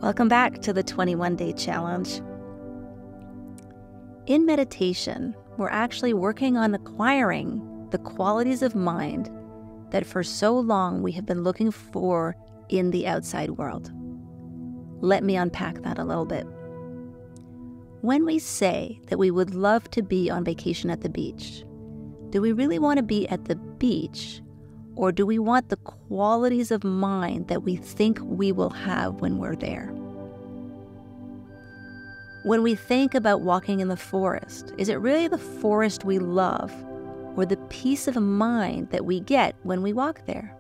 Welcome back to the 21-Day Challenge. In meditation, we're actually working on acquiring the qualities of mind that for so long we have been looking for in the outside world. Let me unpack that a little bit. When we say that we would love to be on vacation at the beach, do we really want to be at the beach, or do we want the qualities of mind that we think we will have when we're there? When we think about walking in the forest, is it really the forest we love, or the peace of mind that we get when we walk there?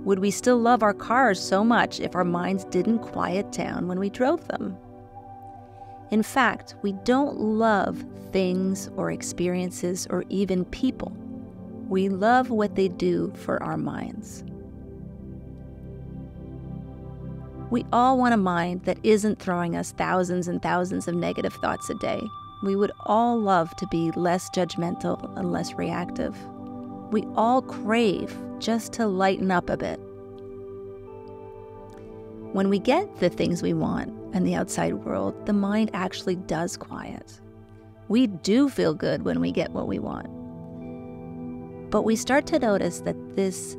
Would we still love our cars so much if our minds didn't quiet down when we drove them? In fact, we don't love things or experiences or even people. We love what they do for our minds. We all want a mind that isn't throwing us thousands and thousands of negative thoughts a day. We would all love to be less judgmental and less reactive. We all crave just to lighten up a bit. When we get the things we want in the outside world, the mind actually does quiet. We do feel good when we get what we want. But we start to notice that this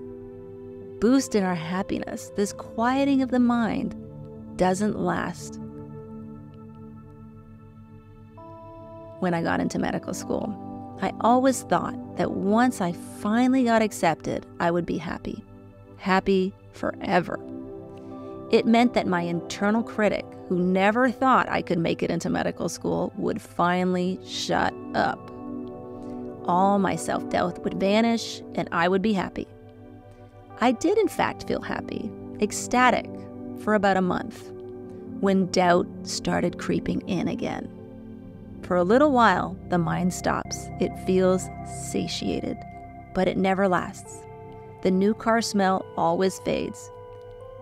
boost in our happiness, this quieting of the mind, doesn't last. When I got into medical school, I always thought that once I finally got accepted, I would be happy. Happy forever. It meant that my internal critic, who never thought I could make it into medical school, would finally shut up. All my self-doubt would vanish, and I would be happy. I did, in fact, feel happy, ecstatic, for about a month, when doubt started creeping in again. For a little while, the mind stops. It feels satiated, but it never lasts. The new car smell always fades.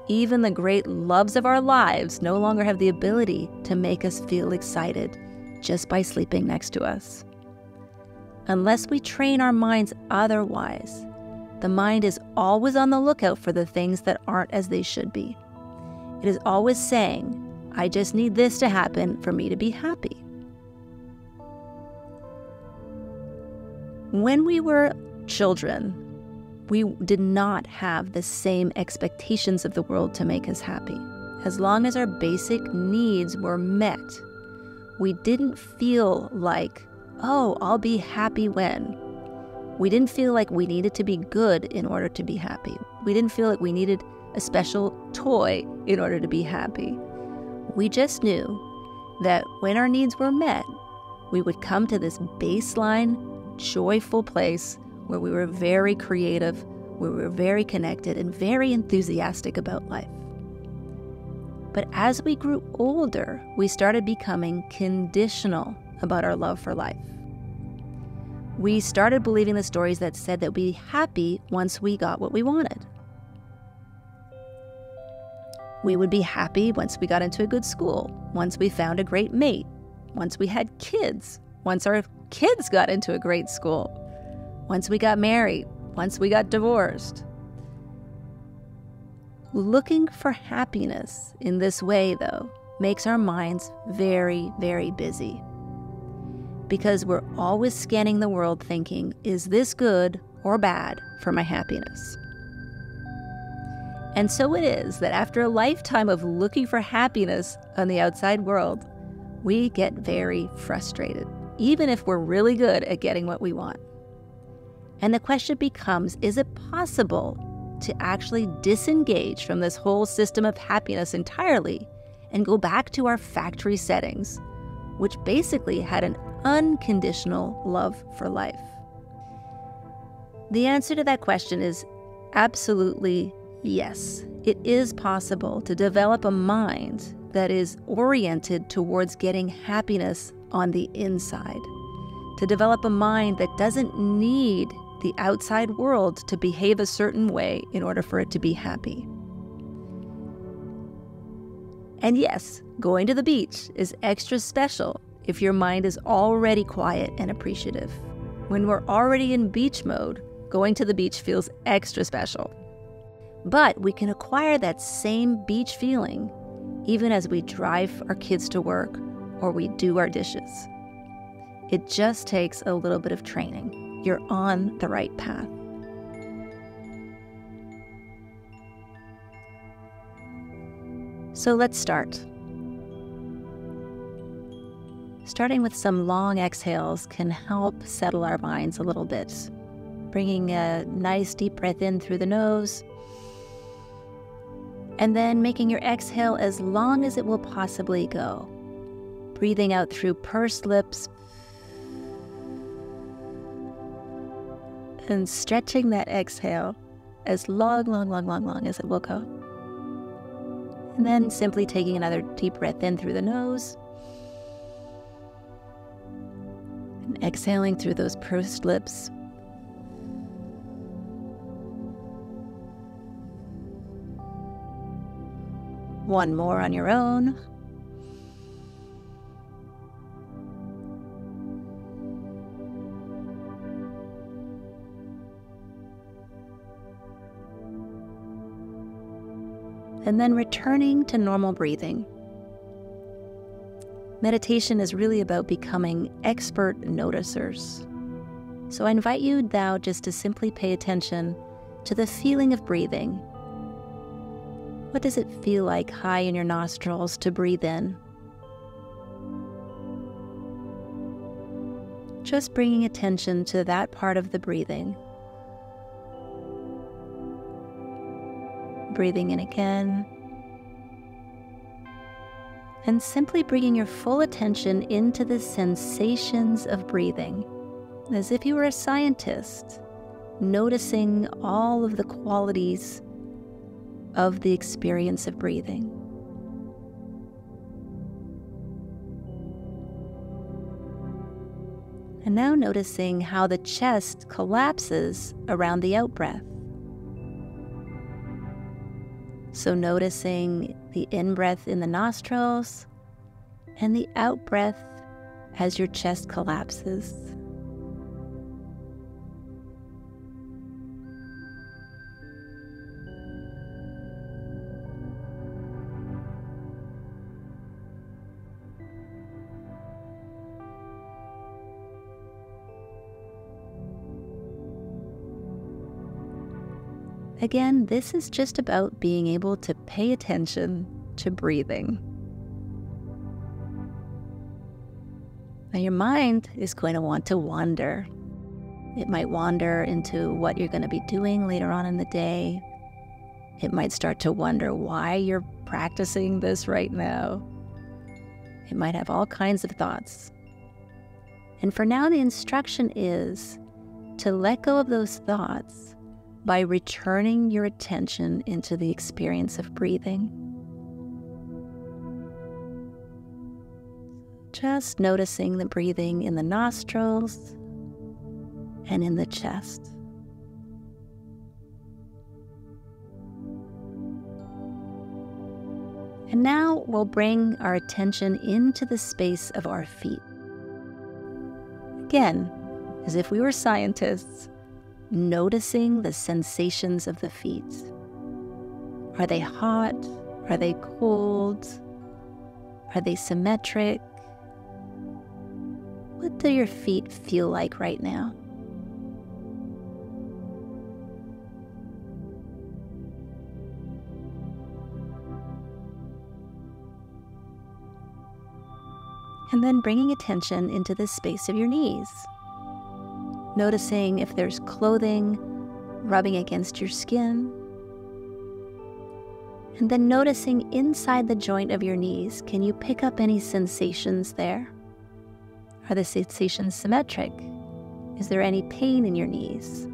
Even the great loves of our lives no longer have the ability to make us feel excited just by sleeping next to us. Unless we train our minds otherwise, the mind is always on the lookout for the things that aren't as they should be. It is always saying, I just need this to happen for me to be happy. When we were children, we did not have the same expectations of the world to make us happy. As long as our basic needs were met, we didn't feel like, oh, I'll be happy when. We didn't feel like we needed to be good in order to be happy. We didn't feel like we needed a special toy in order to be happy. We just knew that when our needs were met, we would come to this baseline, joyful place where we were very creative, where we were very connected and very enthusiastic about life. But as we grew older, we started becoming conditional about our love for life. We started believing the stories that said that we'd be happy once we got what we wanted. We would be happy once we got into a good school, once we found a great mate, once we had kids, once our kids got into a great school, once we got married, once we got divorced. Looking for happiness in this way, though, makes our minds very, very busy. Because we're always scanning the world thinking, is this good or bad for my happiness? And so it is that after a lifetime of looking for happiness on the outside world, we get very frustrated, even if we're really good at getting what we want. And the question becomes, is it possible to actually disengage from this whole system of happiness entirely and go back to our factory settings, which basically had an unconditional love for life? The answer to that question is absolutely yes. It is possible to develop a mind that is oriented towards getting happiness on the inside, to develop a mind that doesn't need the outside world to behave a certain way in order for it to be happy. And yes, going to the beach is extra special if your mind is already quiet and appreciative. When we're already in beach mode, going to the beach feels extra special. But we can acquire that same beach feeling even as we drive our kids to work or we do our dishes. It just takes a little bit of training. You're on the right path. So let's start. Starting with some long exhales can help settle our minds a little bit. Bringing a nice deep breath in through the nose, and then making your exhale as long as it will possibly go. Breathing out through pursed lips, and stretching that exhale as long as it will go. And then simply taking another deep breath in through the nose, and exhaling through those pursed lips. One more on your own. And then returning to normal breathing. Meditation is really about becoming expert noticers. So I invite you now just to simply pay attention to the feeling of breathing. What does it feel like high in your nostrils to breathe in? Just bringing attention to that part of the breathing. Breathing in again. And simply bringing your full attention into the sensations of breathing, as if you were a scientist, noticing all of the qualities of the experience of breathing. And now noticing how the chest collapses around the out-breath. So noticing the in-breath in the nostrils and the out-breath as your chest collapses. Again, this is just about being able to pay attention to breathing. Now your mind is going to want to wander. It might wander into what you're going to be doing later on in the day. It might start to wonder why you're practicing this right now. It might have all kinds of thoughts. And for now, the instruction is to let go of those thoughts by returning your attention into the experience of breathing. Just noticing the breathing in the nostrils and in the chest. And now we'll bring our attention into the space of our feet. Again, as if we were scientists, noticing the sensations of the feet. Are they hot? Are they cold? Are they symmetric? What do your feet feel like right now? And then bringing attention into the space of your knees. Noticing if there's clothing rubbing against your skin. And then noticing inside the joint of your knees, can you pick up any sensations there? Are the sensations symmetric? Is there any pain in your knees?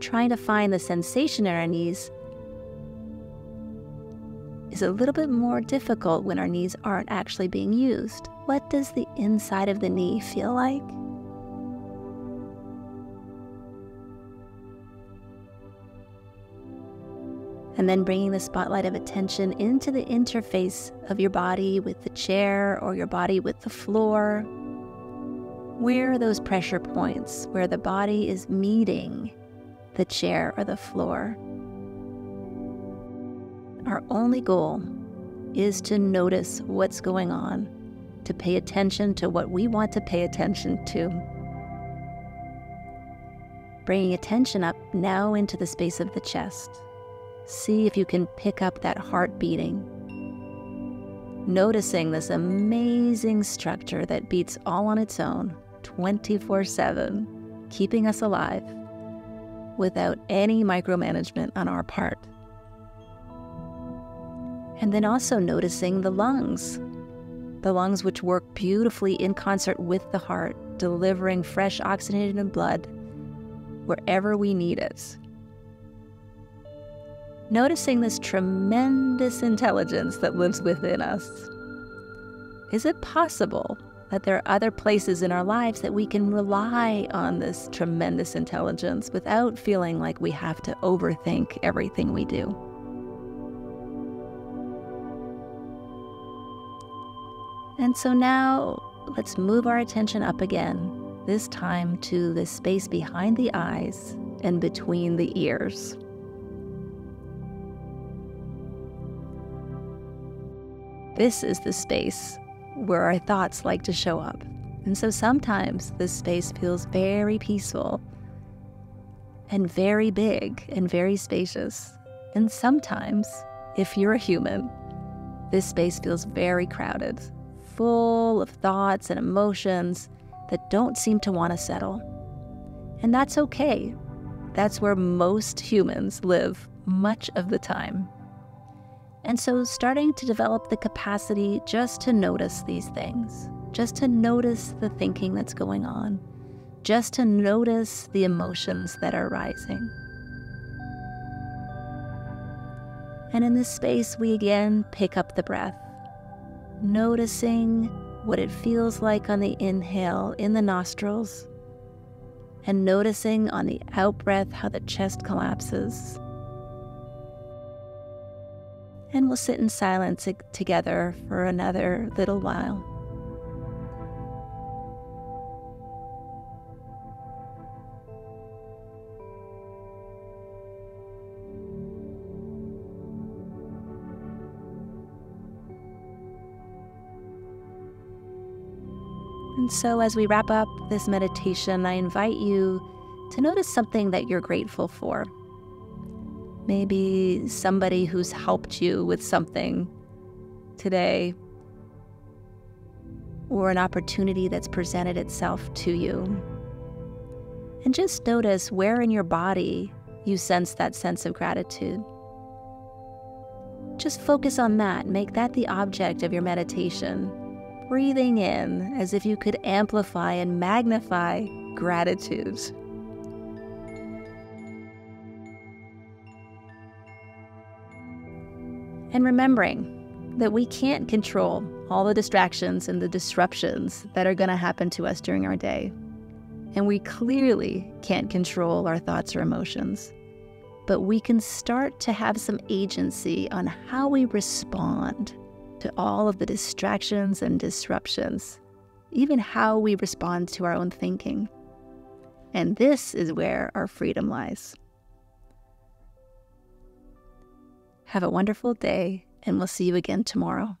Trying to find the sensation in our knees is a little bit more difficult when our knees aren't actually being used. What does the inside of the knee feel like? And then bringing the spotlight of attention into the interface of your body with the chair or your body with the floor. Where are those pressure points where the body is meeting the chair or the floor? Our only goal is to notice what's going on, to pay attention to what we want to pay attention to. Bringing attention up now into the space of the chest. See if you can pick up that heart beating. Noticing this amazing structure that beats all on its own, 24/7, keeping us alive without any micromanagement on our part. And then also noticing the lungs which work beautifully in concert with the heart, delivering fresh oxygenated blood wherever we need it. Noticing this tremendous intelligence that lives within us. Is it possible that there are other places in our lives that we can rely on this tremendous intelligence without feeling like we have to overthink everything we do? And so now let's move our attention up again, this time to the space behind the eyes and between the ears. This is the space where our thoughts like to show up. And so sometimes this space feels very peaceful and very big and very spacious. And sometimes, if you're a human, this space feels very crowded, full of thoughts and emotions that don't seem to want to settle. And that's okay. That's where most humans live much of the time. And so starting to develop the capacity just to notice these things, just to notice the thinking that's going on, just to notice the emotions that are rising. And in this space, we again pick up the breath, noticing what it feels like on the inhale in the nostrils, and noticing on the out-breath how the chest collapses. And we'll sit in silence together for another little while. And so as we wrap up this meditation, I invite you to notice something that you're grateful for. Maybe somebody who's helped you with something today, or an opportunity that's presented itself to you. And just notice where in your body you sense that sense of gratitude. Just focus on that. Make that the object of your meditation. Breathing in as if you could amplify and magnify gratitude. And remembering that we can't control all the distractions and the disruptions that are going to happen to us during our day. And we clearly can't control our thoughts or emotions. But we can start to have some agency on how we respond to all of the distractions and disruptions, even how we respond to our own thinking. And this is where our freedom lies. Have a wonderful day, and we'll see you again tomorrow.